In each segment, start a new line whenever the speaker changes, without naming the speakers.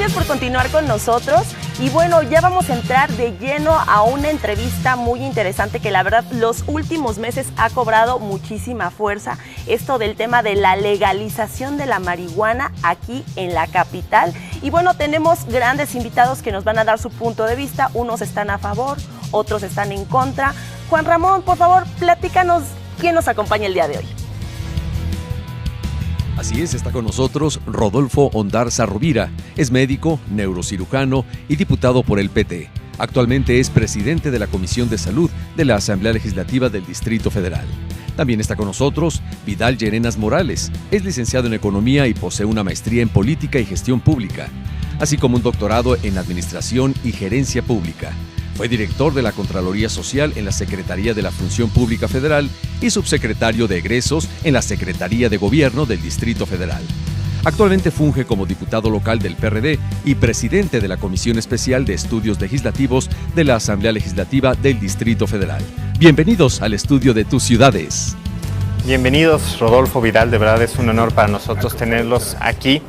Gracias por continuar con nosotros. Y bueno, ya vamos a entrar de lleno a una entrevista muy interesante que la verdad los últimos meses ha cobrado muchísima fuerza. Esto del tema de la legalización de la marihuana aquí en la capital. Y bueno, tenemos grandes invitados que nos van a dar su punto de vista. Unos están a favor, otros están en contra. Juan Ramón, por favor, platícanos quién nos acompaña el día de hoy.
Así es, está con nosotros Rodolfo Ondarza Rovira. Es médico, neurocirujano y diputado por el PT. Actualmente es presidente de la Comisión de Salud de la Asamblea Legislativa del Distrito Federal. También está con nosotros Vidal Llerenas Morales. Es licenciado en Economía y posee una maestría en Política y Gestión Pública, así como un doctorado en Administración y Gerencia Pública. Fue director de la Contraloría Social en la Secretaría de la Función Pública Federal y subsecretario de Egresos en la Secretaría de Gobierno del Distrito Federal. Actualmente funge como diputado local del PRD y presidente de la Comisión Especial de Estudios Legislativos de la Asamblea Legislativa del Distrito Federal. Bienvenidos al estudio de tus ciudades.
Bienvenidos, Rodolfo, Vidal, de verdad es un honor para nosotros tenerlos aquí.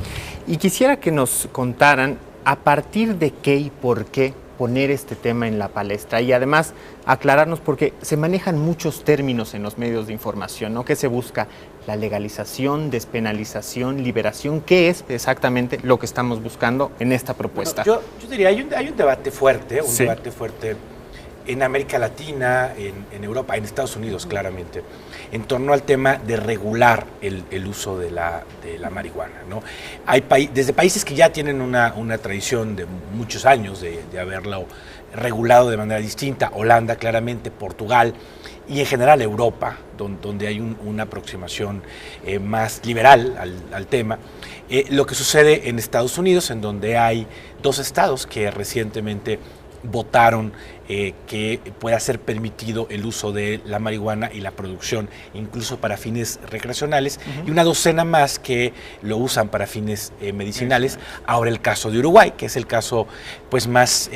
Y quisiera que nos contaran a partir de qué y por qué poner este tema en la palestra y además aclararnos, porque se manejan muchos términos en los medios de información, ¿no? ¿Qué se busca? La legalización, despenalización, liberación. ¿Qué es exactamente lo que estamos buscando en esta propuesta?
Bueno, yo diría, hay un debate fuerte,
Sí.
debate fuerte en América Latina, en Europa, en Estados Unidos claramente, en torno al tema de regular el uso de la marihuana, ¿no? Hay desde países que ya tienen una tradición de muchos años de haberlo regulado de manera distinta, Holanda claramente, Portugal y en general Europa, donde hay una aproximación más liberal al tema. Lo que sucede en Estados Unidos, en donde hay 2 estados que recientemente votaron que pueda ser permitido el uso de la marihuana y la producción, incluso para fines recreacionales, y una docena más que lo usan para fines medicinales. Ahora el caso de Uruguay, que es el caso pues más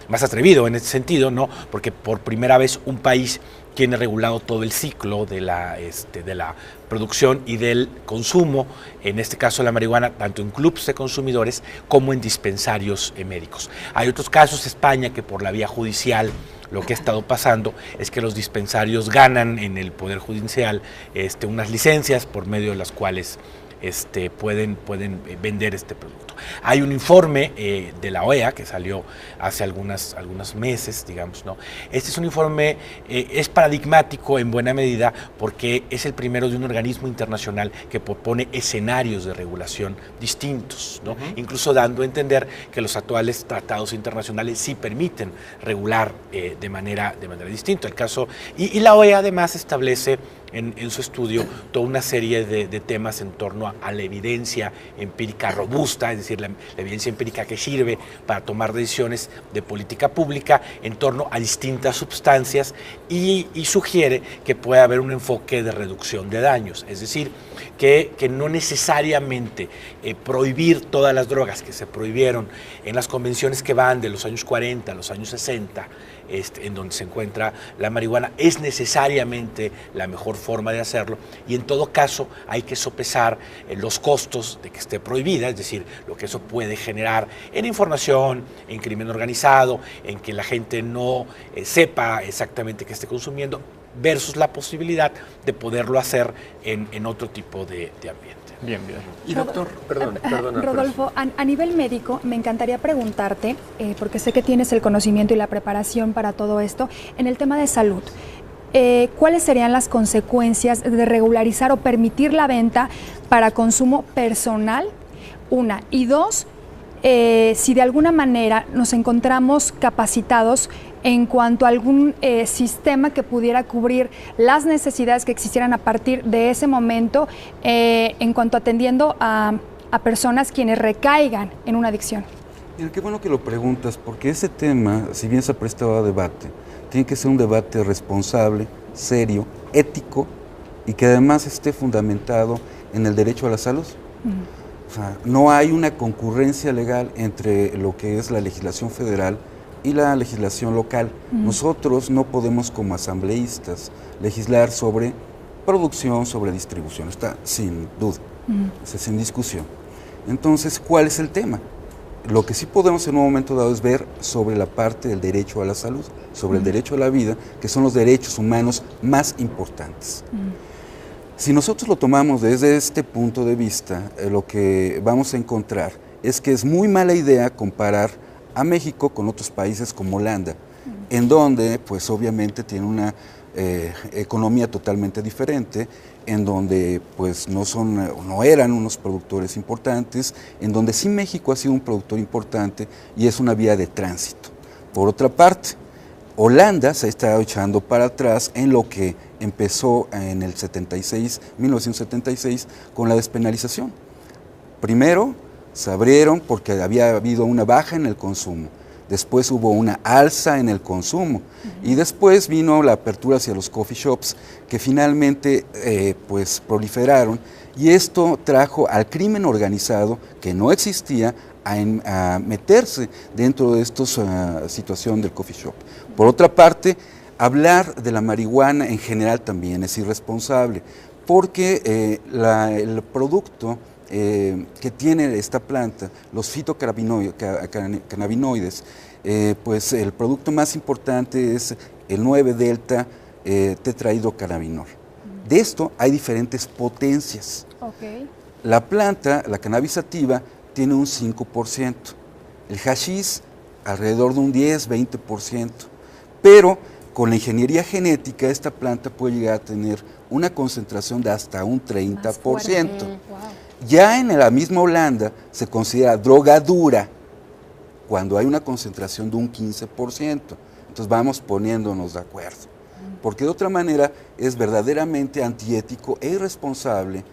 atrevido en ese sentido, ¿no? Porque por primera vez un país tiene regulado todo el ciclo de la producción y del consumo, en este caso la marihuana, tanto en clubes de consumidores como en dispensarios médicos. Hay otros casos, España, que por la vía judicial lo que ha estado pasando es que los dispensarios ganan en el Poder Judicial unas licencias por medio de las cuales pueden vender este producto. Hay un informe de la OEA que salió hace algunos meses, digamos, ¿no? Este es un informe, es paradigmático en buena medida porque es el primero de un organismo internacional que propone escenarios de regulación distintos, ¿no? Incluso dando a entender que los actuales tratados internacionales sí permiten regular de manera distinta. El caso, y la OEA además establece en su estudio toda una serie de temas en torno a la evidencia empírica robusta, es decir, la evidencia empírica que sirve para tomar decisiones de política pública en torno a distintas sustancias y sugiere que puede haber un enfoque de reducción de daños, es decir, que no necesariamente prohibir todas las drogas que se prohibieron en las convenciones que van de los años 40 a los años 60, en donde se encuentra la marihuana, es necesariamente la mejor forma de hacerlo, y en todo caso hay que sopesar los costos de que esté prohibida, es decir, lo que eso puede generar en información, en crimen organizado, en que la gente no sepa exactamente qué esté consumiendo, versus la posibilidad de poderlo hacer en otro tipo de ambiente.
Bien.
Y doctor,
Rodolfo, a nivel médico me encantaría preguntarte, porque sé que tienes el conocimiento y la preparación para todo esto, en el tema de salud, ¿cuáles serían las consecuencias de regularizar o permitir la venta para consumo personal? 1, y 2, si de alguna manera nos encontramos capacitados en cuanto a algún sistema que pudiera cubrir las necesidades que existieran a partir de ese momento, en cuanto atendiendo a personas quienes recaigan en una adicción.
Mira, qué bueno que lo preguntas, porque ese tema, si bien se ha prestado a debate, tiene que ser un debate responsable, serio, ético y que además esté fundamentado en el derecho a la salud. O sea, no hay una concurrencia legal entre lo que es la legislación federal y la legislación local. Nosotros no podemos, como asambleístas, legislar sobre producción, sobre distribución. Está sin duda, sin discusión. Entonces, ¿cuál es el tema? Lo que sí podemos en un momento dado es ver sobre la parte del derecho a la salud, sobre el derecho a la vida, que son los derechos humanos más importantes. Si nosotros lo tomamos desde este punto de vista, lo que vamos a encontrar es que es muy mala idea comparar a México con otros países como Holanda, en donde pues obviamente tiene una economía totalmente diferente, en donde pues no eran unos productores importantes, en donde sí México ha sido un productor importante y es una vía de tránsito. Por otra parte, Holanda se está echando para atrás en lo que empezó en el 1976, con la despenalización. Primero se abrieron porque había habido una baja en el consumo. Después hubo una alza en el consumo y después vino la apertura hacia los coffee shops que finalmente pues proliferaron, y esto trajo al crimen organizado, que no existía, a meterse dentro de esta situación del coffee shop. Por otra parte, hablar de la marihuana en general también es irresponsable, porque el producto que tiene esta planta, los fitocannabinoides, pues el producto más importante es el 9-delta tetrahidrocannabinol. De esto hay diferentes potencias. La planta, la cannabis sativa, tiene un 5%, el hashish alrededor de un 10-20%, pero con la ingeniería genética esta planta puede llegar a tener una concentración de hasta un 30%. Ya en la misma Holanda se considera droga dura cuando hay una concentración de un 15%. Entonces vamos poniéndonos de acuerdo, porque de otra manera es verdaderamente antiético e irresponsable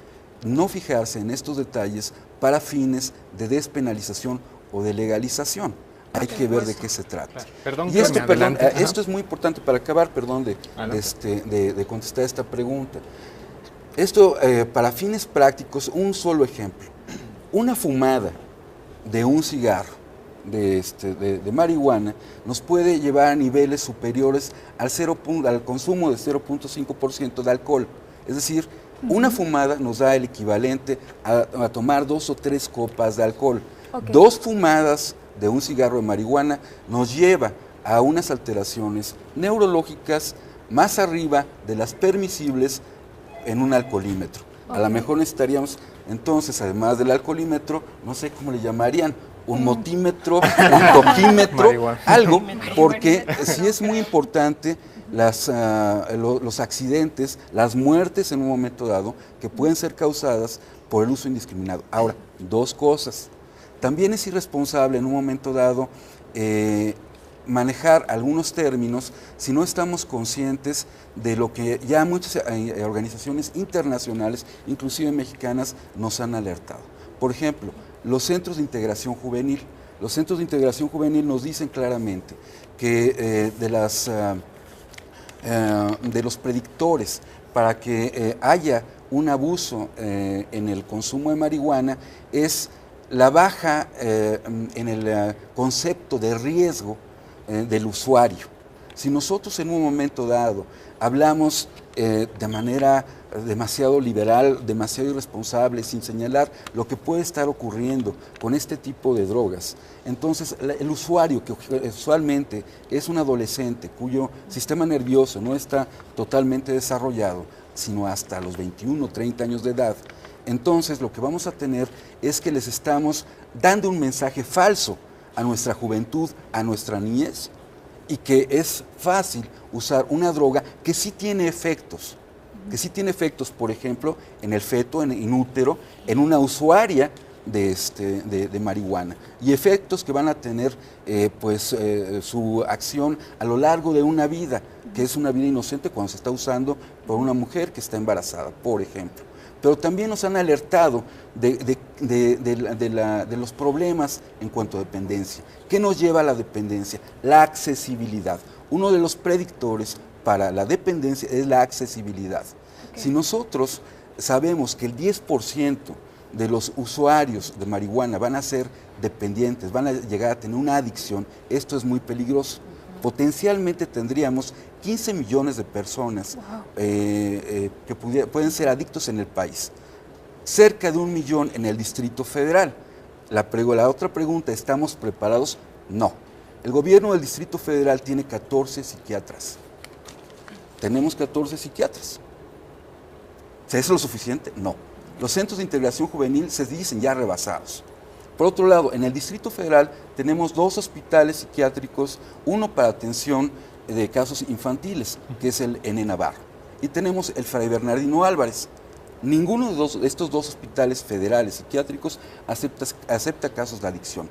no fijarse en estos detalles para fines de despenalización o de legalización. Hay que ver de qué se trata.
Claro. Perdón,
y esto es muy importante para acabar, de contestar esta pregunta. Esto, para fines prácticos, un solo ejemplo. Una fumada de un cigarro de marihuana nos puede llevar a niveles superiores al consumo de 0.5% de alcohol. Es decir, una fumada nos da el equivalente a tomar 2 o 3 copas de alcohol. 2 fumadas de un cigarro de marihuana nos lleva a unas alteraciones neurológicas más arriba de las permisibles en un alcoholímetro. A lo mejor necesitaríamos entonces, además del alcoholímetro, no sé cómo le llamarían, un motímetro, un toquímetro, algo, porque sí es muy importante los accidentes, las muertes en un momento dado, que pueden ser causadas por el uso indiscriminado. Ahora, 2 cosas. También es irresponsable en un momento dado manejar algunos términos si no estamos conscientes de lo que ya muchas organizaciones internacionales, inclusive mexicanas, nos han alertado. Por ejemplo, los centros de integración juvenil. Los centros de integración juvenil nos dicen claramente que de los predictores para que haya un abuso en el consumo de marihuana es la baja en el concepto de riesgo del usuario. Si nosotros en un momento dado hablamos de manera demasiado liberal, demasiado irresponsable, sin señalar lo que puede estar ocurriendo con este tipo de drogas, entonces el usuario, que usualmente es un adolescente cuyo sistema nervioso no está totalmente desarrollado, sino hasta los 21 o 30 años de edad, entonces lo que vamos a tener es que les estamos dando un mensaje falso a nuestra juventud, a nuestra niñez, y que es fácil usar una droga que sí tiene efectos, por ejemplo, en el feto, in útero, en una usuaria de marihuana, y efectos que van a tener su acción a lo largo de una vida, que es una vida inocente cuando se está usando por una mujer que está embarazada, por ejemplo. Pero también nos han alertado de los problemas en cuanto a dependencia. ¿Qué nos lleva a la dependencia? La accesibilidad. Uno de los predictores para la dependencia es la accesibilidad. Si nosotros sabemos que el 10% de los usuarios de marihuana van a ser dependientes, van a llegar a tener una adicción, esto es muy peligroso. Potencialmente tendríamos 15 millones de personas que pueden ser adictos en el país, cerca de 1 millón en el Distrito Federal. La otra pregunta, ¿estamos preparados? No. El gobierno del Distrito Federal tiene 14 psiquiatras. Tenemos 14 psiquiatras. ¿Es lo suficiente? No. Los centros de integración juvenil se dicen ya rebasados. Por otro lado, en el Distrito Federal tenemos 2 hospitales psiquiátricos, uno para atención de casos infantiles, que es el N. Navarro, y tenemos el Fray Bernardino Álvarez. Ninguno de estos 2 hospitales federales psiquiátricos acepta casos de adicción.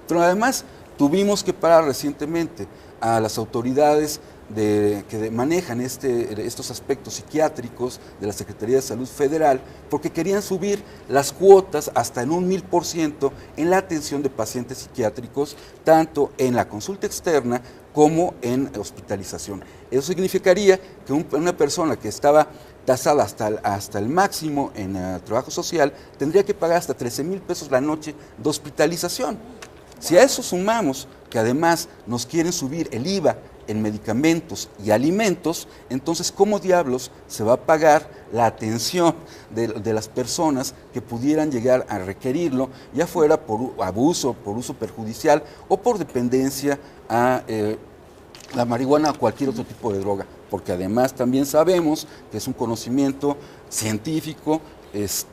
Pero además tuvimos que parar recientemente a las autoridades que manejan estos aspectos psiquiátricos de la Secretaría de Salud Federal, porque querían subir las cuotas hasta en un 1000% en la atención de pacientes psiquiátricos, tanto en la consulta externa como en hospitalización. Eso significaría que una persona que estaba tasada hasta el máximo en trabajo social tendría que pagar hasta 13,000 pesos la noche de hospitalización. Si a eso sumamos que además nos quieren subir el IVA en medicamentos y alimentos, entonces ¿cómo diablos se va a pagar la atención de las personas que pudieran llegar a requerirlo, ya fuera por abuso, por uso perjudicial o por dependencia a la marihuana o cualquier otro tipo de droga? Porque además también sabemos que es un conocimiento científico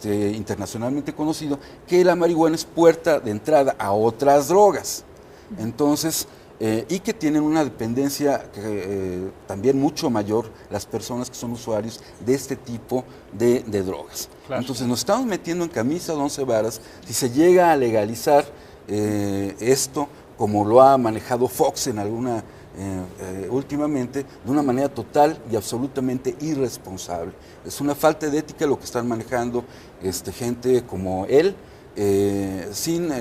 internacionalmente conocido, que la marihuana es puerta de entrada a otras drogas. Entonces, y que tienen una dependencia también mucho mayor las personas que son usuarios de este tipo de drogas. Claro. Entonces nos estamos metiendo en camisa de 11 varas si se llega a legalizar esto, como lo ha manejado Fox en alguna últimamente, de una manera total y absolutamente irresponsable. Es una falta de ética lo que están manejando gente como él, sin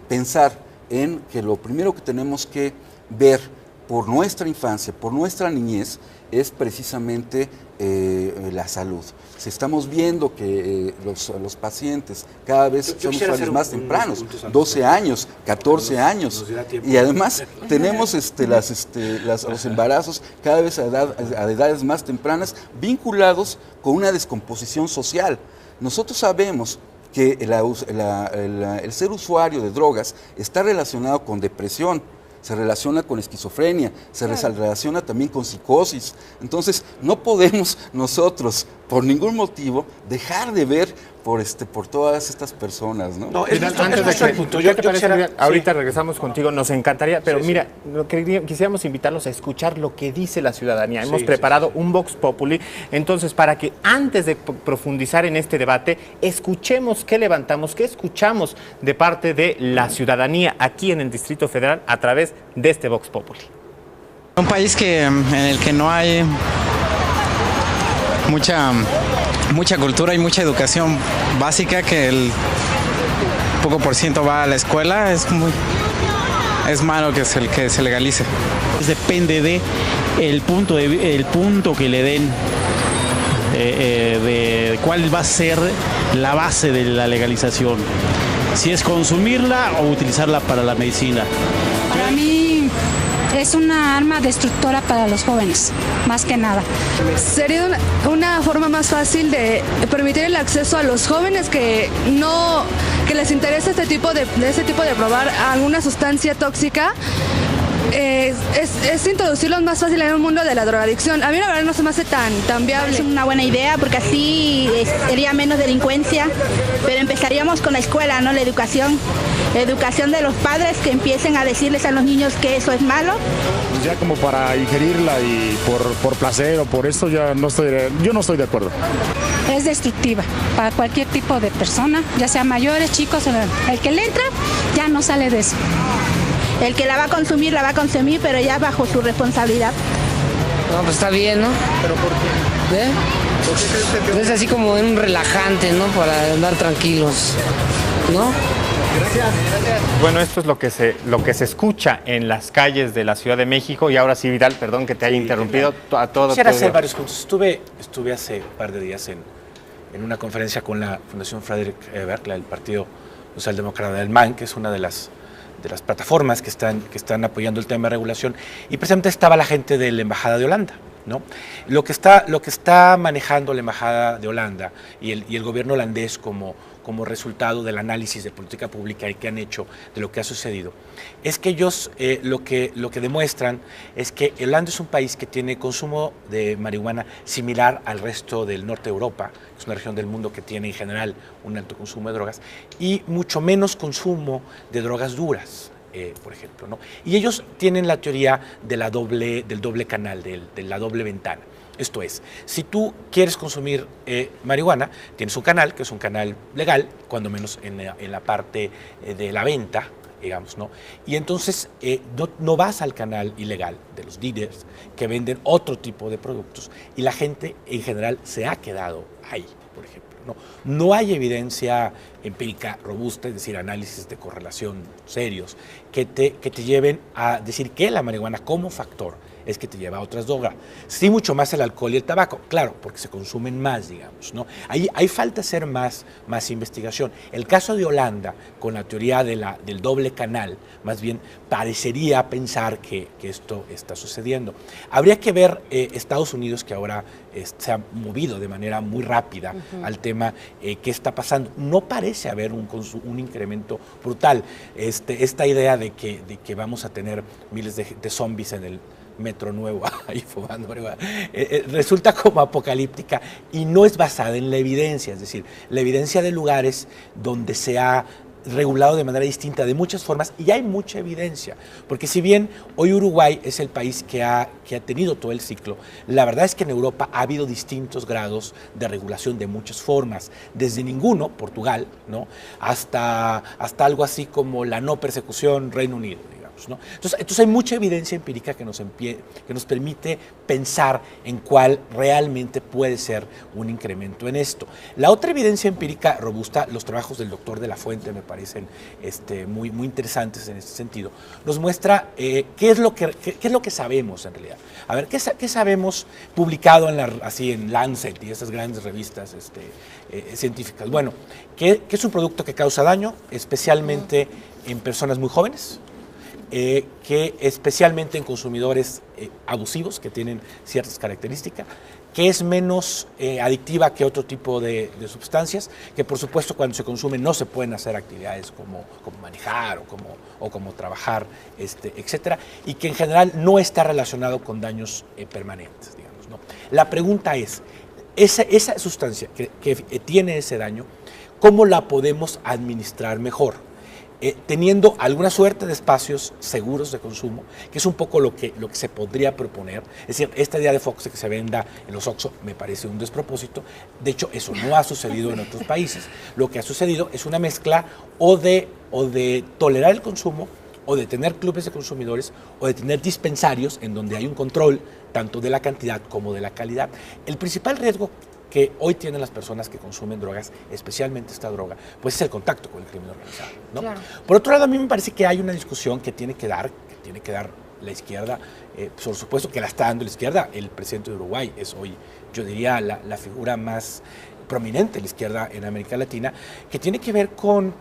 pensar en que lo primero que tenemos que ver por nuestra infancia, por nuestra niñez, es precisamente la salud. Si estamos viendo que los pacientes cada vez son usuarios más tempranos, 12 años, 14 años, y además tenemos los embarazos cada vez a edades más tempranas vinculados con una descomposición social. Nosotros sabemos que el ser usuario de drogas está relacionado con depresión, se relaciona con esquizofrenia, se relaciona también con psicosis. Entonces, no podemos nosotros, por ningún motivo, dejar de ver por todas estas personas, ¿no?
No, ahorita regresamos contigo, nos encantaría, pero mira, quisiéramos invitarlos a escuchar lo que dice la ciudadanía. Hemos preparado un Vox Populi, entonces para que antes de profundizar en este debate, escuchemos qué levantamos, qué escuchamos de parte de la ciudadanía aquí en el Distrito Federal a través de este Vox Populi.
Un país en el que no hay mucha cultura y mucha educación básica, que el poco por ciento va a la escuela, es malo que se legalice.
Depende de el punto que le den, de cuál va a ser la base de la legalización, si es consumirla o utilizarla para la medicina.
Para mí es una arma destructora para los jóvenes, más que nada.
Sería una forma más fácil de permitir el acceso a los jóvenes que les interesa este tipo de probar alguna sustancia tóxica. Es introducirlos más fácil en el mundo de la drogadicción. A mí la verdad no se me hace tan viable.
Es una buena idea porque así sería menos delincuencia, pero empezaríamos con la escuela, ¿no? La educación de los padres, que empiecen a decirles a los niños que eso es malo.
Pues ya como para ingerirla y por placer o por esto yo no estoy de acuerdo.
Es destructiva para cualquier tipo de persona, ya sea mayores, chicos, el que le entra ya no sale de eso. El que la va a consumir, pero ya bajo su responsabilidad.
No, pues está bien, ¿no?
¿Pero por qué?
¿Eh?
¿Por qué crees que
es así como un relajante, ¿no? Para andar tranquilos, ¿no?
Gracias. Bueno, esto es lo que se escucha en las calles de la Ciudad de México. Y ahora sí, Vidal, perdón que te haya interrumpido. A todo.
Quisiera hacer varios puntos. Estuve hace un par de días en una conferencia con la Fundación Frederick Ebert, el Partido Socialdemócrata del MAN, que es una de las plataformas que están apoyando el tema de regulación, y precisamente estaba la gente de la Embajada de Holanda. ¿no? Lo que está manejando la Embajada de Holanda y el gobierno holandés como resultado del análisis de política pública que han hecho de lo que ha sucedido, es que ellos lo que demuestran es que Holanda es un país que tiene consumo de marihuana similar al resto del norte de Europa, es una región del mundo que tiene en general un alto consumo de drogas, y mucho menos consumo de drogas duras. Por ejemplo, ¿no? Y ellos tienen la teoría del doble canal, de la doble ventana. Esto es, si tú quieres consumir marihuana, tienes un canal, que es un canal legal, cuando menos en la parte de la venta, digamos, ¿no? Y entonces no vas al canal ilegal de los dealers que venden otro tipo de productos y la gente en general se ha quedado ahí, por ejemplo. No hay evidencia empírica robusta, es decir, análisis de correlación serios, que te lleven a decir que la marihuana como factor es que te lleva a otras drogas. Sí, mucho más el alcohol y el tabaco, claro, porque se consumen más, digamos, ¿no? Ahí falta hacer más investigación. El caso de Holanda, con la teoría del doble canal, más bien parecería pensar que esto está sucediendo. Habría que ver Estados Unidos, que ahora se ha movido de manera muy rápida al tema, qué está pasando. No parece haber un incremento brutal. Esta idea de que vamos a tener miles de zombies en el metro nuevo ahí fumando, resulta como apocalíptica y no es basada en la evidencia, es decir, la evidencia de lugares donde se ha regulado de manera distinta de muchas formas y hay mucha evidencia, porque si bien hoy Uruguay es el país que ha tenido todo el ciclo, la verdad es que en Europa ha habido distintos grados de regulación de muchas formas, desde ninguno, Portugal, ¿no? hasta algo así como la no persecución, Reino Unido, ¿no? Entonces hay mucha evidencia empírica que nos permite pensar en cuál realmente puede ser un incremento en esto. La otra evidencia empírica robusta, los trabajos del doctor de la Fuente me parecen muy interesantes en este sentido, nos muestra qué es lo que sabemos en realidad. A ver, ¿qué sabemos publicado en Lancet y esas grandes revistas científicas? Bueno, que es un producto que causa daño, especialmente en personas muy jóvenes, que especialmente en consumidores abusivos que tienen ciertas características, que es menos adictiva que otro tipo de sustancias, que por supuesto cuando se consumen no se pueden hacer actividades como manejar o como trabajar, etcétera, y que en general no está relacionado con daños permanentes, digamos, ¿no? La pregunta es, esa sustancia que tiene ese daño, ¿cómo la podemos administrar mejor? Teniendo alguna suerte de espacios seguros de consumo, que es un poco lo que se podría proponer. Es decir, esta idea de Fox de que se venda en los Oxxo me parece un despropósito. De hecho, eso no ha sucedido en otros países. Lo que ha sucedido es una mezcla o de tolerar el consumo, o de tener clubes de consumidores, o de tener dispensarios en donde hay un control tanto de la cantidad como de la calidad. El principal riesgo que hoy tienen las personas que consumen drogas, especialmente esta droga, pues es el contacto con el crimen organizado, ¿no? Claro. Por otro lado, a mí me parece que hay una discusión que tiene que dar la izquierda, por supuesto que la está dando la izquierda. El presidente de Uruguay es hoy, yo diría, la figura más prominente de la izquierda en América Latina, que tiene que ver con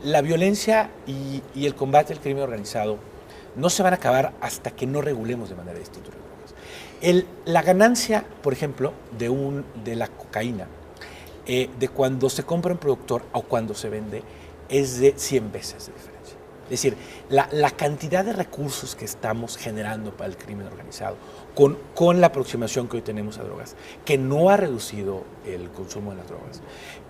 la violencia y el combate al crimen organizado. No se van a acabar hasta que no regulemos de manera distinta. La ganancia, por ejemplo, de la cocaína, de cuando se compra un productor o cuando se vende, es de 100 veces de diferencia. Es decir, la cantidad de recursos que estamos generando para el crimen organizado con la aproximación que hoy tenemos a drogas, que no ha reducido el consumo de las drogas,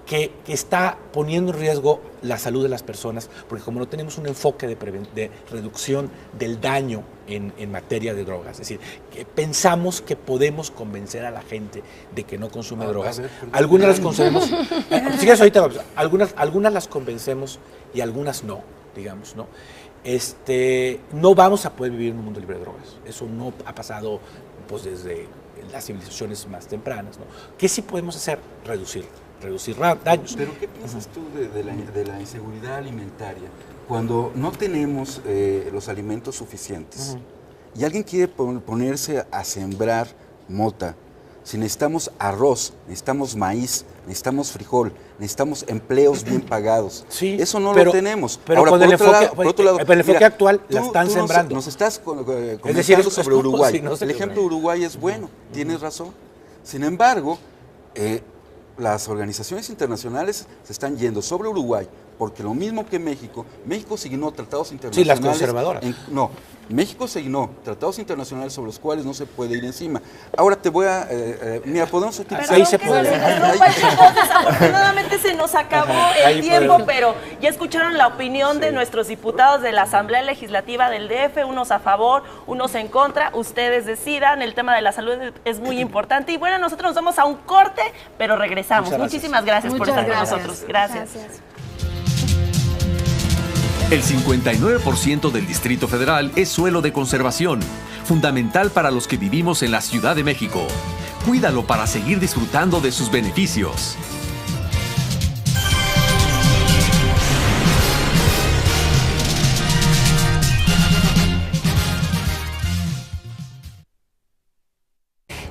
que está poniendo en riesgo la salud de las personas, porque como no tenemos un enfoque de reducción del daño en materia de drogas, es decir, que pensamos que podemos convencer a la gente de que no consume drogas. Algunas las convencemos, si quieres ahorita, algunas las convencemos y algunas no, digamos, ¿no? No vamos a poder vivir en un mundo libre de drogas. Eso no ha pasado pues desde las civilizaciones más tempranas, ¿no? ¿Qué sí podemos hacer? Reducir daños.
Pero ¿qué piensas tú de la inseguridad alimentaria? Cuando no tenemos los alimentos suficientes y alguien quiere ponerse a sembrar mota Si necesitamos arroz, necesitamos maíz, necesitamos frijol, necesitamos empleos bien pagados.
Sí,
eso no lo tenemos.
Pero
ahora,
con
por
el
otro lado,
el enfoque
mira,
actual la están sembrando.
Nos estás comentando
es decir,
sobre Uruguay.
Sí, no sé
el ejemplo de Uruguay es bueno, tienes razón. Sin embargo, las organizaciones internacionales se están yendo sobre Uruguay, porque lo mismo que México signó tratados internacionales.
Sí, las conservadoras.
México signó tratados internacionales sobre los cuales no se puede ir encima. Ahora te voy a... mira, podemos utilizar...
Ahí se puede. Afortunadamente se nos acabó el tiempo, pero ya escucharon la opinión de nuestros diputados de la Asamblea Legislativa del DF, unos a favor, unos en contra. Ustedes decidan, el tema de la salud es muy importante. Y bueno, nosotros nos vamos a un corte, pero regresamos. Muchísimas gracias por estar con nosotros. Gracias.
El 59% del Distrito Federal es suelo de conservación, fundamental para los que vivimos en la Ciudad de México. Cuídalo para seguir disfrutando de sus beneficios.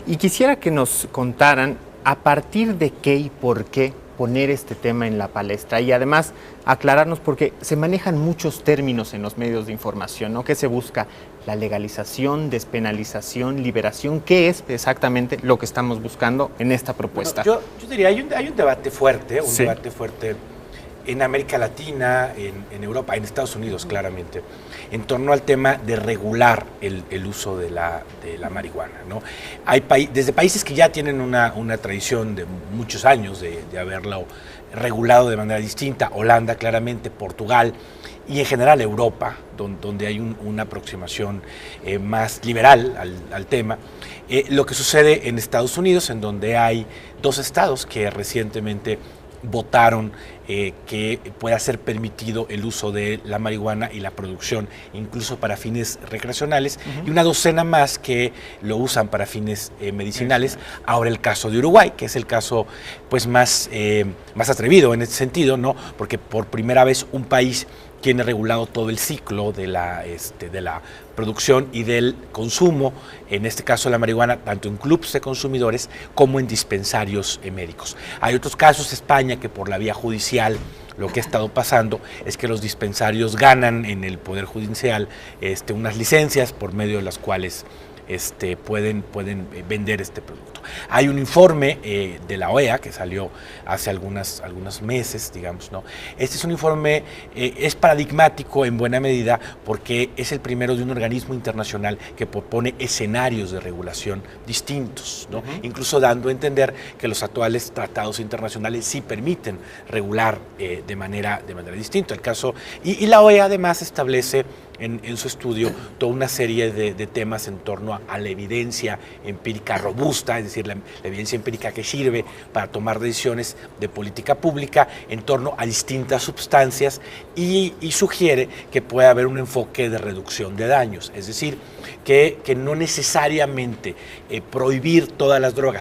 Y quisiera que nos contaran a partir de qué y por qué poner este tema en la palestra y además aclararnos, porque se manejan muchos términos en los medios de información, ¿no? ¿Qué se busca? La legalización, despenalización, liberación. ¿Qué es exactamente lo que estamos buscando en esta propuesta?
Bueno, yo diría, hay un debate fuerte, debate fuerte en América Latina, en Europa, en Estados Unidos claramente, en torno al tema de regular el uso de la marihuana, ¿no? Hay desde países que ya tienen una tradición de muchos años de haberlo regulado de manera distinta, Holanda claramente, Portugal y en general Europa, donde hay una aproximación más liberal al tema. Lo que sucede en Estados Unidos, en donde hay 2 estados que recientemente votaron que pueda ser permitido el uso de la marihuana y la producción, incluso para fines recreacionales, y una docena más que lo usan para fines medicinales. Ahora el caso de Uruguay, que es el caso pues más atrevido en ese sentido, ¿no? Porque por primera vez un país tiene regulado todo el ciclo de la producción y del consumo, en este caso la marihuana, tanto en clubes de consumidores como en dispensarios médicos. Hay otros casos, España, que por la vía judicial lo que ha estado pasando es que los dispensarios ganan en el Poder Judicial unas licencias por medio de las cuales pueden vender este producto. Hay un informe de la OEA que salió hace algunos meses, digamos, ¿no? Este es un informe, es paradigmático en buena medida porque es el primero de un organismo internacional que propone escenarios de regulación distintos, ¿no? Incluso dando a entender que los actuales tratados internacionales sí permiten regular de manera distinta. El caso, y la OEA además establece en su estudio toda una serie de temas en torno a la evidencia empírica robusta, es decir, la evidencia empírica que sirve para tomar decisiones de política pública en torno a distintas sustancias y sugiere que puede haber un enfoque de reducción de daños, es decir, que no necesariamente prohibir todas las drogas.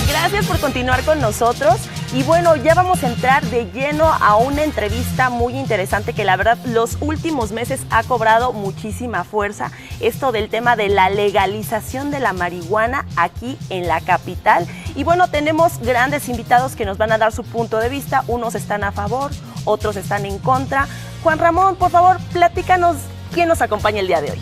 Gracias por continuar con nosotros y bueno, ya vamos a entrar de lleno a una entrevista muy interesante que la verdad los últimos meses ha cobrado muchísima fuerza, esto del tema de la legalización de la marihuana aquí en la capital. Y bueno, tenemos grandes invitados que nos van a dar su punto de vista, unos están a favor, otros están en contra. Juan Ramón, por favor, platícanos quién nos acompaña el día de hoy.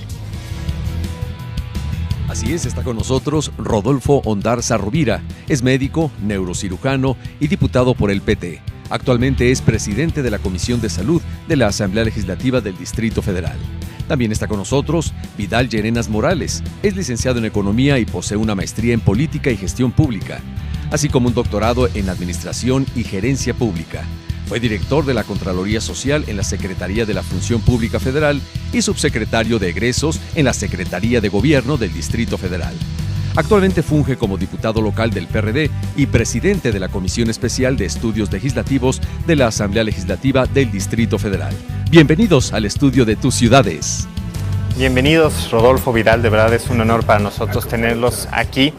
Así es, está con nosotros Rodolfo Ondarza Rovira. Es médico, neurocirujano y diputado por el PT. Actualmente es presidente de la Comisión de Salud de la Asamblea Legislativa del Distrito Federal. También está con nosotros Vidal Llerenas Morales. Es licenciado en Economía y posee una maestría en Política y Gestión Pública, así como un doctorado en Administración y Gerencia Pública. Fue director de la Contraloría Social en la Secretaría de la Función Pública Federal y subsecretario de Egresos en la Secretaría de Gobierno del Distrito Federal. Actualmente funge como diputado local del PRD y presidente de la Comisión Especial de Estudios Legislativos de la Asamblea Legislativa del Distrito Federal. Bienvenidos al estudio de Tus Ciudades.
Bienvenidos, Rodolfo Vidal, de verdad es un honor para nosotros tenerlos aquí.